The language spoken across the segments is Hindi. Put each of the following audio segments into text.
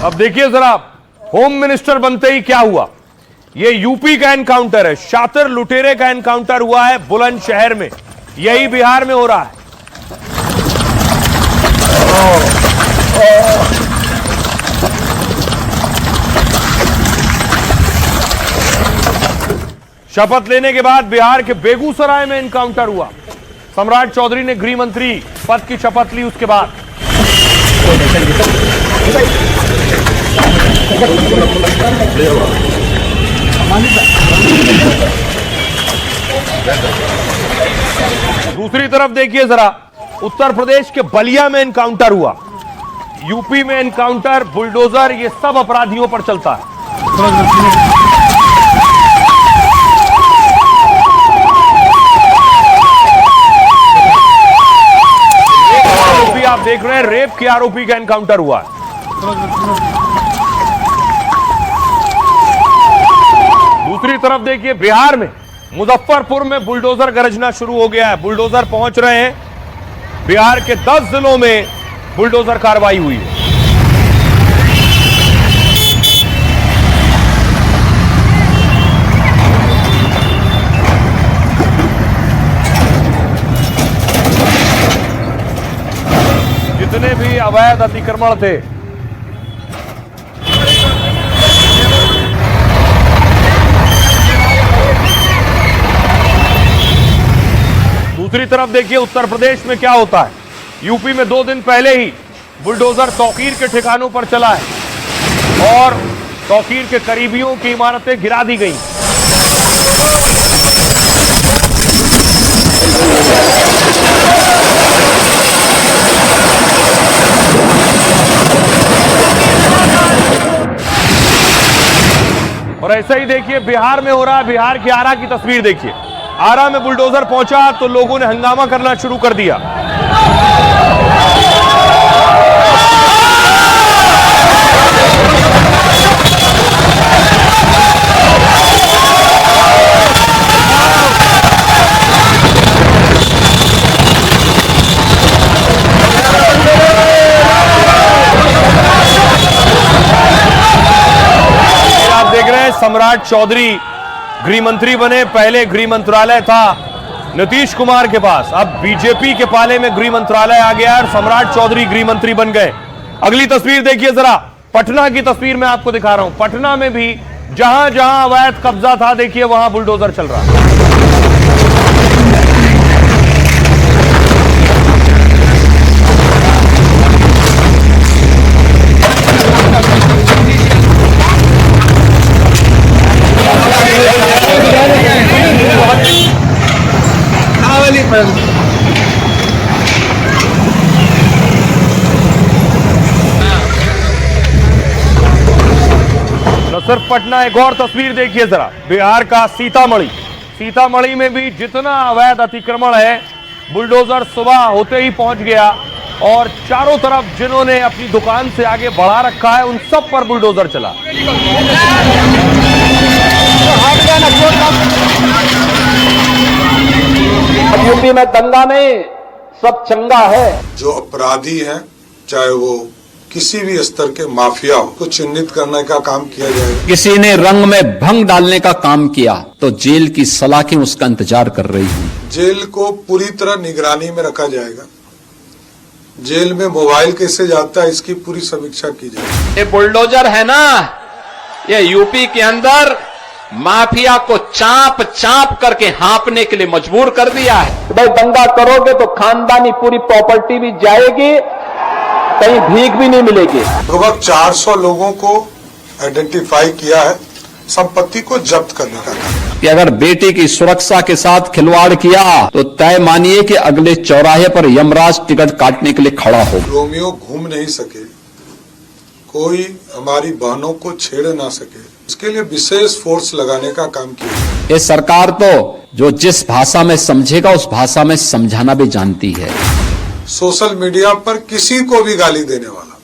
अब देखिए जरा, होम मिनिस्टर बनते ही क्या हुआ। ये यूपी का एनकाउंटर है, शातिर लुटेरे का एनकाउंटर हुआ है बुलंदशहर में। यही बिहार में हो रहा है। शपथ लेने के बाद बिहार के बेगूसराय में एनकाउंटर हुआ। सम्राट चौधरी ने गृह मंत्री पद की शपथ ली। उसके बाद दूसरी तरफ देखिए जरा, उत्तर प्रदेश के बलिया में एनकाउंटर हुआ। यूपी में एनकाउंटर, बुलडोजर, ये सब अपराधियों पर चलता है। आरोपी आप देख रहे हैं, रेप के आरोपी का एनकाउंटर हुआ है। दूसरी तरफ देखिए, बिहार में मुजफ्फरपुर में बुलडोजर गरजना शुरू हो गया है। बुलडोजर पहुंच रहे हैं। बिहार के 10 जिलों में बुलडोजर कार्रवाई हुई है। जितने भी अवैध अतिक्रमण थे, दूसरी तरफ देखिए उत्तर प्रदेश में क्या होता है। यूपी में 2 दिन पहले ही बुलडोजर तौकीर के ठिकानों पर चला है और तौकीर के करीबियों की इमारतें गिरा दी गई। और ऐसा ही देखिए बिहार में हो रहा है। बिहार के आरा की तस्वीर देखिए। आरा में बुलडोजर पहुंचा तो लोगों ने हंगामा करना शुरू कर दिया। आप देख रहे हैं, सम्राट चौधरी गृह मंत्री बने। पहले गृह मंत्रालय था नीतीश कुमार के पास, अब बीजेपी के पाले में गृह मंत्रालय आ गया और सम्राट चौधरी गृह मंत्री बन गए। अगली तस्वीर देखिए जरा, पटना की तस्वीर मैं आपको दिखा रहा हूं। पटना में भी जहां जहां अवैध कब्जा था, देखिए वहां बुलडोजर चल रहा है। न सिर्फ पटना, एक और तस्वीर देखिए जरा, बिहार का सीतामढ़ी। सीतामढ़ी में भी जितना अवैध अतिक्रमण है, बुलडोजर सुबह होते ही पहुंच गया और चारों तरफ जिन्होंने अपनी दुकान से आगे बढ़ा रखा है, उन सब पर बुलडोजर चला। यूपी में दंगा नहीं, सब चंगा है। जो अपराधी हैं, चाहे वो किसी भी स्तर के माफिया हो, को चिन्हित करने का काम किया जाएगा। किसी ने रंग में भंग डालने का काम किया तो जेल की सलाखें उसका इंतजार कर रही हैं। जेल को पूरी तरह निगरानी में रखा जाएगा। जेल में मोबाइल कैसे जाता है, इसकी पूरी समीक्षा की जाएगी। ये बुलडोजर है ना, ये यूपी के अंदर माफिया को चाप चाप करके हाँपने के लिए मजबूर कर दिया है। भाई दंगा करोगे तो खानदानी पूरी प्रॉपर्टी भी जाएगी, कहीं भीख भी नहीं मिलेगी। लगभग 400 लोगों को आइडेंटिफाई किया है, संपत्ति को जब्त करने का काम। कि अगर बेटे की सुरक्षा के साथ खिलवाड़ किया तो तय मानिए कि अगले चौराहे पर यमराज टिकट काटने के लिए खड़ा हो। रोमियो घूम नहीं सके, कोई हमारी बहनों को छेड़ ना सके, इसके लिए विशेष फोर्स लगाने का काम किया। ये सरकार तो जो जिस भाषा में समझेगा उस भाषा में समझाना भी जानती है। सोशल मीडिया पर किसी को भी गाली देने वाला,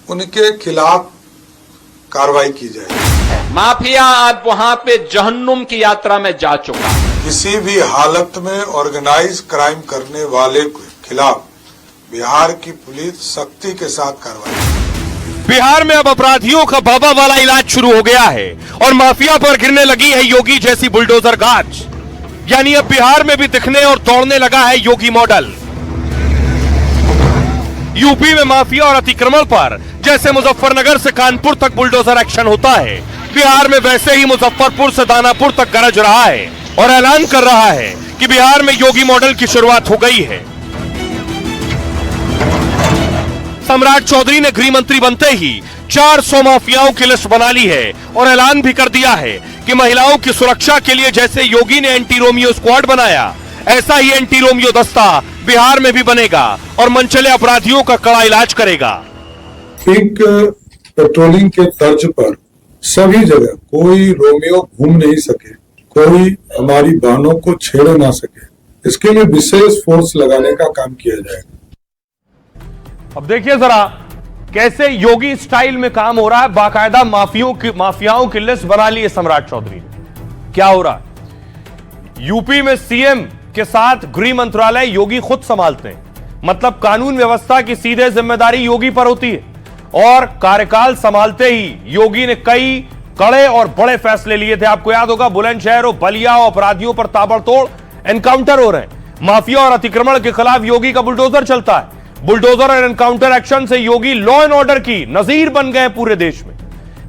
उनके खिलाफ कार्रवाई की जाएगी। माफिया आज वहां पे जहन्नुम की यात्रा में जा चुका है। किसी भी हालत में ऑर्गेनाइज क्राइम करने वाले के खिलाफ बिहार की पुलिस सख्ती के साथ कार्रवाई। बिहार में अब अपराधियों का बाबा वाला इलाज शुरू हो गया है और माफिया पर गिरने लगी है योगी जैसी बुलडोजर गाज। यानी अब बिहार में भी दिखने और दौड़ने लगा है योगी मॉडल। यूपी में माफिया और अतिक्रमण पर जैसे मुजफ्फरनगर से कानपुर तक बुलडोजर एक्शन होता है, बिहार में वैसे ही मुजफ्फरपुर से दानापुर तक गरज रहा है और ऐलान कर रहा है कि बिहार में योगी मॉडल की शुरुआत हो गई है। सम्राट चौधरी ने गृह मंत्री बनते ही 400 माफियाओं की लिस्ट बना ली है और ऐलान भी कर दिया है कि महिलाओं की सुरक्षा के लिए जैसे योगी ने एंटी रोमियो स्क्वाड बनाया, ऐसा ही एंटी रोमियो दस्ता बिहार में भी बनेगा और मनचले अपराधियों का कड़ा इलाज करेगा। ठीक पेट्रोलिंग के तर्ज पर सभी जगह कोई रोमियो घूम नहीं सके, कोई हमारी बहनों को छेड़ ना सके, इसके लिए विशेष फोर्स लगाने का काम किया जाएगा। अब देखिए जरा कैसे योगी स्टाइल में काम हो रहा है। बाकायदा माफियाओं की लिस्ट बना ली है सम्राट चौधरी ने। क्या हो रहा है? यूपी में सीएम के साथ गृह मंत्रालय योगी खुद संभालते हैं, मतलब कानून व्यवस्था की सीधे जिम्मेदारी योगी पर होती है और कार्यकाल संभालते ही योगी ने कई कड़े और बड़े फैसले लिए थे। आपको याद होगा, बुलंदशहर और बलिया और अपराधियों पर ताबड़तोड़ एनकाउंटर हो रहे हैं। माफिया और अतिक्रमण के खिलाफ योगी का बुलडोजर चलता है। बुलडोजर और एनकाउंटर एक्शन से योगी लॉ एंड ऑर्डर की नजीर बन गए पूरे देश में।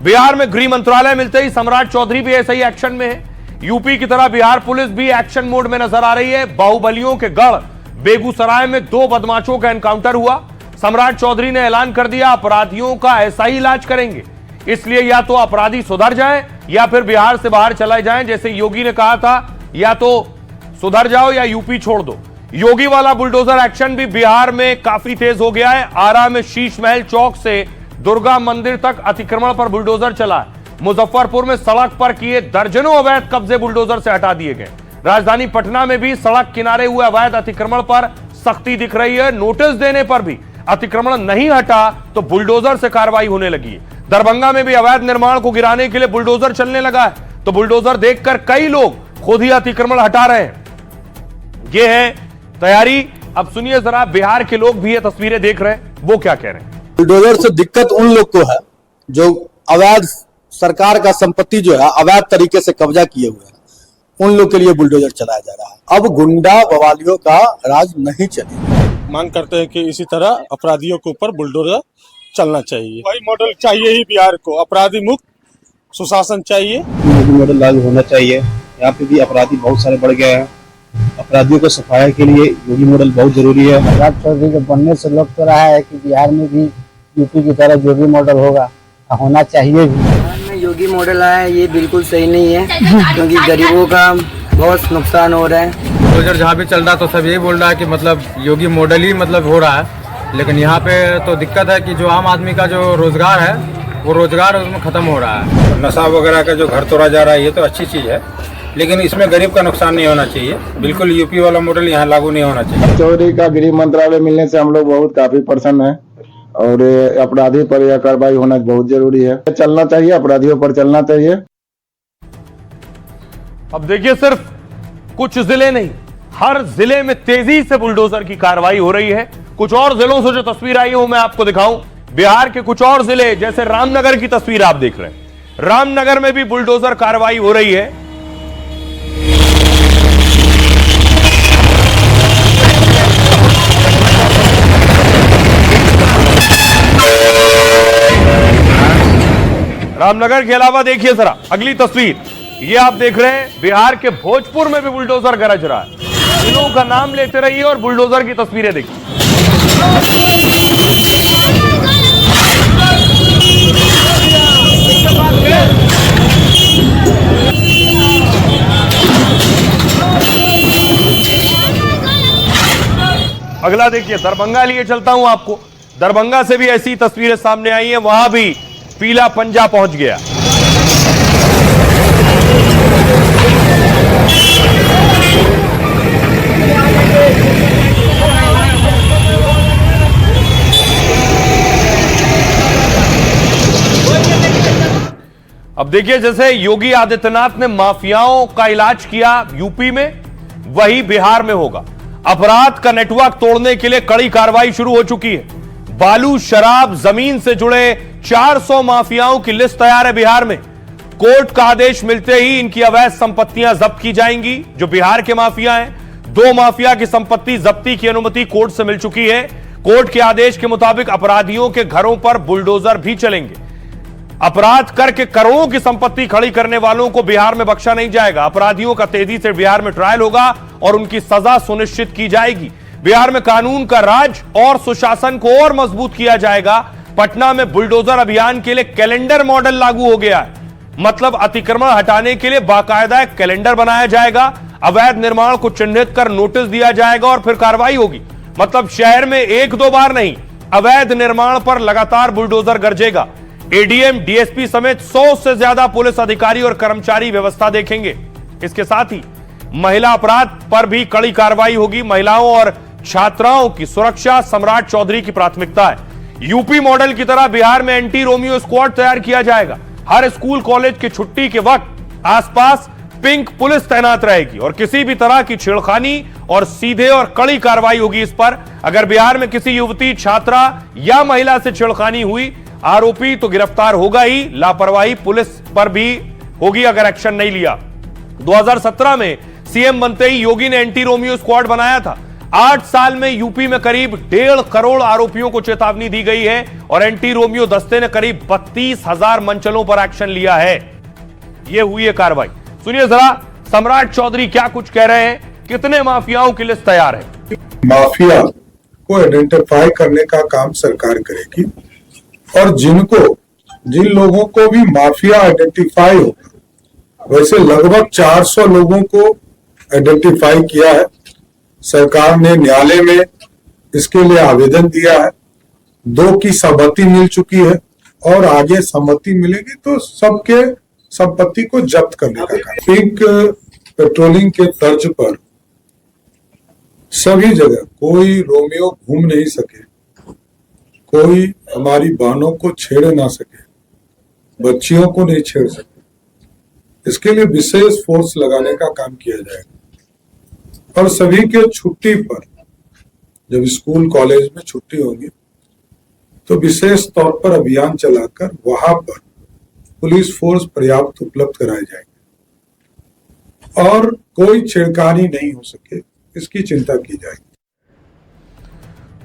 बिहार में गृह मंत्रालय मिलते ही सम्राट चौधरी भी ऐसे ही एक्शन में है। यूपी की तरह बिहार पुलिस भी एक्शन मोड में नजर आ रही है। बाहुबलियों के गढ़ बेगूसराय में 2 बदमाशों का एनकाउंटर हुआ। सम्राट चौधरी ने ऐलान कर दिया अपराधियों का ऐसा ही इलाज करेंगे, इसलिए या तो अपराधी सुधर जाएं या फिर बिहार से बाहर चले जाएं। जैसे योगी ने कहा था, या तो सुधर जाओ या यूपी छोड़ दो। योगी वाला बुलडोजर एक्शन भी बिहार में काफी तेज हो गया है। आरा में शीश महल चौक से दुर्गा मंदिर तक अतिक्रमण पर बुलडोजर चला है। मुजफ्फरपुर में सड़क पर किए दर्जनों अवैध कब्जे बुलडोजर से हटा दिए गए। राजधानी पटना में भी सड़क किनारे हुए अवैध अतिक्रमण पर सख्ती दिख रही है। नोटिस देने पर भी अतिक्रमण नहीं हटा तो बुलडोजर से कार्रवाई होने लगी है। दरभंगा में भी अवैध निर्माण को गिराने के लिए बुलडोजर चलने लगा है, तो बुलडोजर देखकर कई लोग खुद ही अतिक्रमण हटा रहे हैं। यह है तैयारी। अब सुनिए जरा, बिहार के लोग भी ये तस्वीरें देख रहे हैं, वो क्या कह रहे हैं। बुलडोजर से दिक्कत उन लोग को है जो अवैध सरकार का संपत्ति जो है अवैध तरीके से कब्जा किए हुए हैं, उन लोग के लिए बुलडोजर चलाया जा रहा है। अब गुंडा बवालियों का राज नहीं चलेगा। मांग करते हैं कि इसी तरह अपराधियों के ऊपर बुलडोजर चलना चाहिए। वही मॉडल चाहिए ही बिहार को, अपराधी मुक्त सुशासन चाहिए। मॉडल लागू होना चाहिए। यहाँ पे भी अपराधी बहुत सारे बढ़ गए हैं। अपराधियों को सफाया के लिए योगी मॉडल बहुत जरूरी है। सम्राट चौधरी के बनने से लग तो रहा है कि बिहार में भी यूपी की तरह योगी मॉडल होना चाहिए भी। बिहार में योगी मॉडल आया है, ये बिल्कुल सही नहीं है, क्योंकि गरीबों का बहुत नुकसान हो रहा है। बुलडोजर जहाँ भी चल रहा तो सब यही बोल रहा है कि मतलब योगी मॉडल ही मतलब हो रहा है, लेकिन यहाँ पे तो दिक्कत है कि जो आम आदमी का जो रोजगार है वो रोजगार उसमें खत्म हो रहा है। नशा वगैरह का जो घर तोड़ा जा रहा है ये तो अच्छी चीज़ है, लेकिन इसमें गरीब का नुकसान नहीं होना चाहिए। बिल्कुल यूपी वाला मॉडल यहाँ लागू नहीं होना चाहिए। चौधरी का गृह मंत्रालय मिलने से हम लोग बहुत काफी प्रसन्न हैं और अपराधी पर यह कार्रवाई होना बहुत जरूरी है। चलना चाहिए, अपराधियों पर चलना चाहिए। अब देखिए, सिर्फ कुछ जिले नहीं, हर जिले में तेजी से बुलडोजर की कार्रवाई हो रही है। कुछ और जिलों से जो तस्वीर आई है वो मैं आपको दिखाऊं। बिहार के कुछ और जिले, जैसे रामनगर की तस्वीर आप देख रहे हैं। रामनगर में भी बुलडोजर कार्रवाई हो रही है। रामनगर के अलावा देखिए जरा अगली तस्वीर, ये आप देख रहे हैं बिहार के भोजपुर में भी बुलडोजर गरज रहा है। जिलों का नाम लेते रहिए और बुलडोजर की तस्वीरें देखिए। अगला देखिए, दरभंगा लिए चलता हूं आपको। दरभंगा से भी ऐसी तस्वीरें सामने आई हैं, वहां भी पीला पंजा पहुंच गया। अब देखिए, जैसे योगी आदित्यनाथ ने माफियाओं का इलाज किया यूपी में, वही बिहार में होगा। अपराध का नेटवर्क तोड़ने के लिए कड़ी कार्रवाई शुरू हो चुकी है। बालू, शराब, जमीन से जुड़े 400 माफियाओं की लिस्ट तैयार है बिहार में। कोर्ट का आदेश मिलते ही इनकी अवैध संपत्तियां जब्त की जाएंगी। जो बिहार के माफिया हैं, 2 माफिया की संपत्ति जब्ती की अनुमति कोर्ट से मिल चुकी है। कोर्ट के आदेश के मुताबिक अपराधियों के घरों पर बुलडोजर भी चलेंगे। अपराध करके करोड़ों की संपत्ति खड़ी करने वालों को बिहार में बख्शा नहीं जाएगा। अपराधियों का तेजी से बिहार में ट्रायल होगा और उनकी सजा सुनिश्चित की जाएगी। बिहार में कानून का राज और सुशासन को और मजबूत किया जाएगा। पटना में बुलडोजर अभियान के लिए कैलेंडर मॉडल लागू हो गया है। मतलब अतिक्रमण हटाने के लिए बाकायदा एक कैलेंडर बनाया जाएगा। अवैध निर्माण को चिन्हित कर नोटिस दिया जाएगा और फिर कार्रवाई होगी। मतलब शहर में 1-2 बार नहीं, अवैध निर्माण पर लगातार बुलडोजर गरजेगा। एडीएम, डीएसपी समेत 100 से ज्यादा पुलिस अधिकारी और कर्मचारी व्यवस्था देखेंगे। इसके साथ ही महिला अपराध पर भी कड़ी कार्रवाई होगी। महिलाओं और छात्राओं की सुरक्षा सम्राट चौधरी की प्राथमिकता है। यूपी मॉडल की तरह बिहार में एंटी रोमियो स्क्वाड तैयार किया जाएगा। हर स्कूल कॉलेज की छुट्टी के वक्त आसपास पिंक पुलिस तैनात रहेगी और किसी भी तरह की छेड़खानी और सीधे और कड़ी कार्रवाई होगी इस पर। अगर बिहार में किसी युवती, छात्रा या महिला से छेड़खानी हुई, आरोपी तो गिरफ्तार होगा ही, लापरवाही पुलिस पर भी होगी अगर एक्शन नहीं लिया। 2017 में सीएम बनते ही योगी ने एंटी रोमियो स्क्वाड बनाया था। 8 साल में यूपी में करीब 1.5 करोड़ आरोपियों को चेतावनी दी गई है और एंटी रोमियो दस्ते ने करीब 32,000 मंचलों पर एक्शन लिया है। यह हुई है कार्रवाई। सुनिए जरा सम्राट चौधरी क्या कुछ कह रहे हैं, कितने माफियाओं की लिस्ट तैयार है। माफिया को आइडेंटिफाई करने का काम सरकार करेगी और जिन लोगों को भी माफिया आइडेंटिफाई होगा, वैसे लगभग 400 लोगों को आइडेंटिफाई किया है। सरकार ने न्यायालय में इसके लिए आवेदन दिया है। 2 की सहमति मिल चुकी है और आगे सहमति मिलेगी तो सबके संपत्ति को जब्त करने का काम। पिंक पेट्रोलिंग के तर्ज पर सभी जगह कोई रोमियो घूम नहीं सके, कोई हमारी बहनों को छेड़ ना सके, बच्चियों को नहीं छेड़ सके, इसके लिए विशेष फोर्स लगाने का काम किया जाएगा। और सभी के छुट्टी पर, जब स्कूल कॉलेज में छुट्टी होगी तो विशेष तौर पर अभियान चलाकर वहां पर पुलिस फोर्स पर्याप्त उपलब्ध कराए जाएंगे और कोई छेड़खानी नहीं हो सके, इसकी चिंता की जाएगी।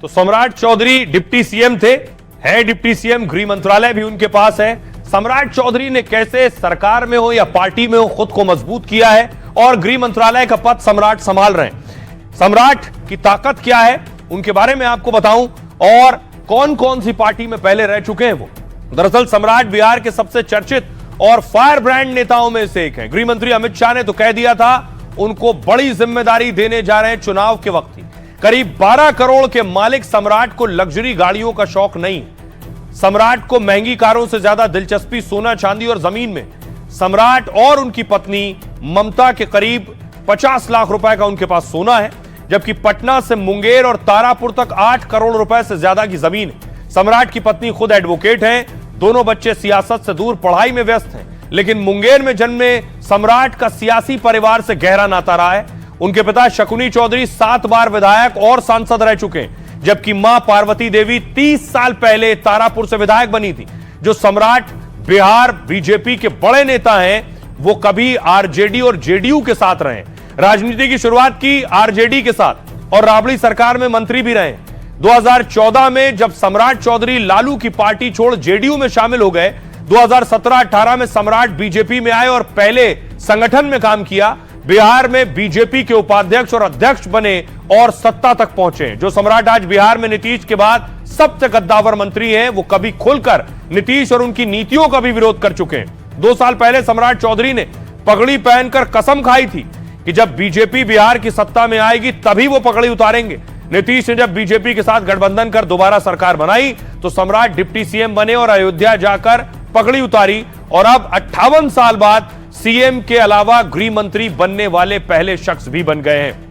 तो सम्राट चौधरी डिप्टी सीएम थे, है डिप्टी सीएम, गृह मंत्रालय भी उनके पास है। सम्राट चौधरी ने कैसे सरकार में हो या पार्टी में हो खुद को मजबूत किया है और गृह मंत्रालय का पद सम्राट संभाल रहे हैं। सम्राट की ताकत क्या है उनके बारे में आपको बताऊं और कौन कौन सी पार्टी में पहले रह चुके हैं वो। दरअसल सम्राट बिहार के सबसे चर्चित और फायर ब्रांड नेताओं में से एक हैं। गृह मंत्री अमित शाह ने तो कह दिया था उनको बड़ी जिम्मेदारी देने जा रहे हैं चुनाव के वक्त ही। करीब 12 करोड़ के मालिक सम्राट को लग्जरी गाड़ियों का शौक नहीं। सम्राट को महंगी कारों से ज्यादा दिलचस्पी सोना, चांदी और जमीन में। सम्राट और उनकी पत्नी ममता के करीब 50 लाख रुपए का उनके पास सोना है, जबकि पटना से मुंगेर और तारापुर तक 8 करोड़ रुपए से ज्यादा की जमीन है। सम्राट की पत्नी खुद एडवोकेट हैं। दोनों बच्चे सियासत से दूर पढ़ाई में व्यस्त हैं, लेकिन मुंगेर में जन्मे सम्राट का सियासी परिवार से गहरा नाता रहा है। उनके पिता शकुनी चौधरी 7 बार विधायक और सांसद रह चुके हैं, जबकि मां पार्वती देवी 30 साल पहले तारापुर से विधायक बनी थी। जो सम्राट बिहार बीजेपी के बड़े नेता हैं, वो कभी आरजेडी और जेडीयू के साथ रहे। राजनीति की शुरुआत की आरजेडी के साथ और राबड़ी सरकार में मंत्री भी रहे। 2014 में जब सम्राट चौधरी लालू की पार्टी छोड़ जेडीयू में शामिल हो गए, 2017-18 में सम्राट बीजेपी में आए और पहले संगठन में काम किया। बिहार में बीजेपी के उपाध्यक्ष और अध्यक्ष बने और सत्ता तक पहुंचे। जो सम्राट आज बिहार में नीतीश के बाद सबसे कद्दावर मंत्री हैं, वो कभी खुलकर नीतीश और उनकी नीतियों का भी विरोध कर चुके हैं। 2 साल पहले सम्राट चौधरी ने पगड़ी पहनकर कसम खाई थी कि जब बीजेपी बिहार की सत्ता में आएगी तभी वो पगड़ी उतारेंगे। नीतीश ने जब बीजेपी के साथ गठबंधन कर दोबारा सरकार बनाई तो सम्राट डिप्टी सीएम बने और अयोध्या जाकर पगड़ी उतारी और अब 58 साल बाद सीएम के अलावा गृह मंत्री बनने वाले पहले शख्स भी बन गए हैं।